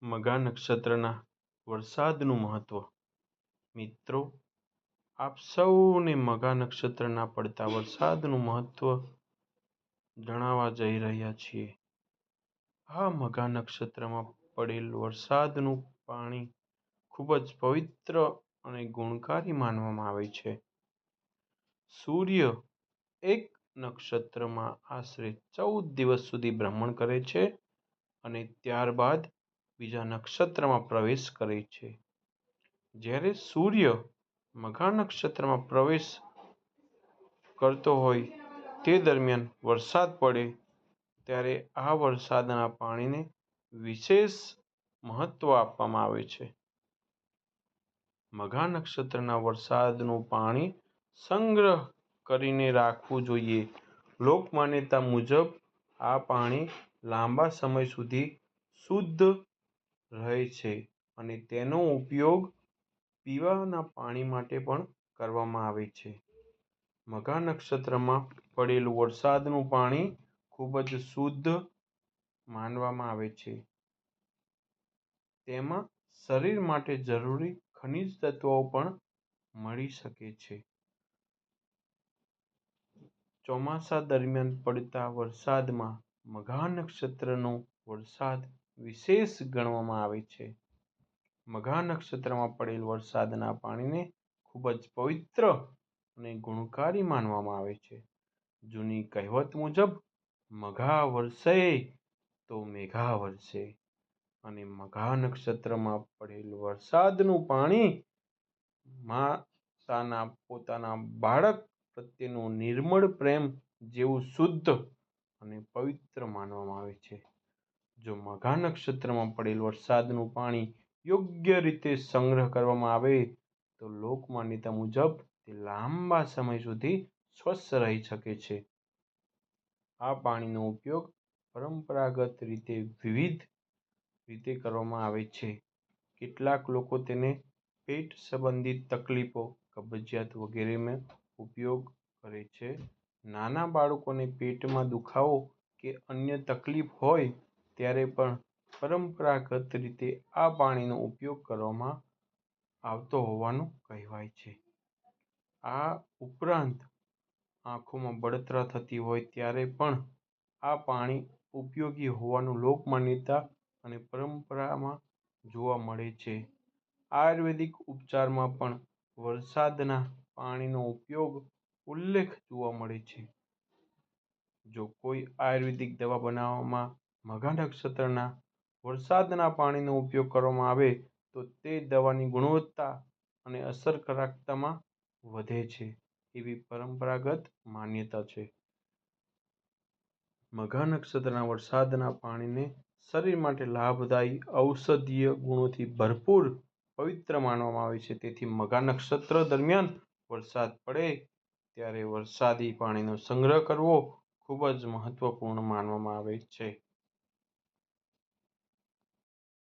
મઘા નક્ષત્રના વરસાદનું મહત્વ. મિત્રો, આપ સૌને મઘા નક્ષત્રના પડતા વરસાદનું મહત્વ જણાવવા જઈ રહ્યા છીએ. આ મઘા નક્ષત્રમાં પડેલ વરસાદનું પાણી ખૂબ જ પવિત્ર અને ગુણકારી માનવામાં આવે છે. સૂર્ય એક નક્ષત્રમાં આશરે 14 દિવસ સુધી ભ્રમણ કરે છે અને ત્યારબાદ બીજા નક્ષત્રમાં પ્રવેશ કરે છે. જ્યારે સૂર્ય મઘા નક્ષત્રમાં પ્રવેશ કરતો હોય તે દરમિયાન વરસાદ પડે ત્યારે આ વરસાદના પાણીને વિશેષ મહત્વ આપવામાં આવે છે. મઘા નક્ષત્રના વરસાદનું પાણી સંગ્રહ કરીને રાખવું જોઈએ. લોકમાન્યતા મુજબ આ પાણી લાંબા સમય સુધી શુદ્ધ રહે છે અને તેનો ઉપયોગ પીવાના પાણી માટે પણ કરવામાં આવે છે. મઘા નક્ષત્રમાં પડેલું વરસાદનું પાણી ખૂબ જ શુદ્ધ માનવામાં આવે છે. તેમાં શરીર માટે જરૂરી ખનિજ તત્વો પણ મળી શકે છે. ચોમાસા દરમિયાન પડતા વરસાદમાં મઘા નક્ષત્રનો વરસાદ વિશેષ ગણવામાં આવે છે. મઘા નક્ષત્રમાં પડેલ વરસાદના પાણીને ખૂબ જ પવિત્ર અને ગુણકારી માનવામાં આવે છે. જૂની કહેવત મુજબ મઘા વરસે તો મેઘા વરસે અને મઘા નક્ષત્રમાં પડેલ વરસાદનું પાણી માતાના પોતાના બાળક પ્રત્યેનો નિર્મળ પ્રેમ જેવું શુદ્ધ અને પવિત્ર માનવામાં આવે છે. જો મઘા નક્ષત્રમાં પડેલ વરસાદનું પાણી યોગ્ય રીતે સંગ્રહ કરવામાં આવે તો લોકમાન્યતા મુજબ તે લાંબા સમય સુધી સ્વચ્છ રહી શકે છે. આ પાણીનો ઉપયોગ પરંપરાગત રીતે વિવિધ રીતે કરવામાં આવે છે. કેટલાક લોકો તેને પેટ સંબંધિત તકલીફો, કબજિયાત વગેરેમાં ઉપયોગ કરે છે. નાના બાળકોને પેટમાં દુખાવો કે અન્ય તકલીફ હોય ત્યારે પણ પરંપરાગત રીતે આ પાણીનો ઉપયોગ કરવામાં આવતો હોવાનું કહેવાય છે. આ ઉપરાંત આંખોમાં બળતરા થતી હોય ત્યારે પણ આ પાણી ઉપયોગી હોવાનું લોકમાન્યતા અને પરંપરામાં જોવા મળે છે. આયુર્વેદિક ઉપચારમાં પણ વરસાદના પાણીનો ઉપયોગ ઉલ્લેખ જોવા મળે છે. જો કોઈ આયુર્વેદિક દવા બનાવવામાં મઘા નક્ષત્રના વરસાદના પાણીનો ઉપયોગ કરવામાં આવે તો તે દવાની ગુણવત્તા અને અસરકારકતામાં વધે છે એવી પરંપરાગત માન્યતા છે. મઘા નક્ષત્રના વરસાદના પાણીને શરીર માટે લાભદાયી ઔષધીય ગુણોથી ભરપૂર પવિત્ર માનવામાં આવે છે. તેથી મઘા નક્ષત્ર દરમિયાન વરસાદ પડે ત્યારે વરસાદી પાણીનો સંગ્રહ કરવો ખૂબ જ મહત્વપૂર્ણ માનવામાં આવે છે.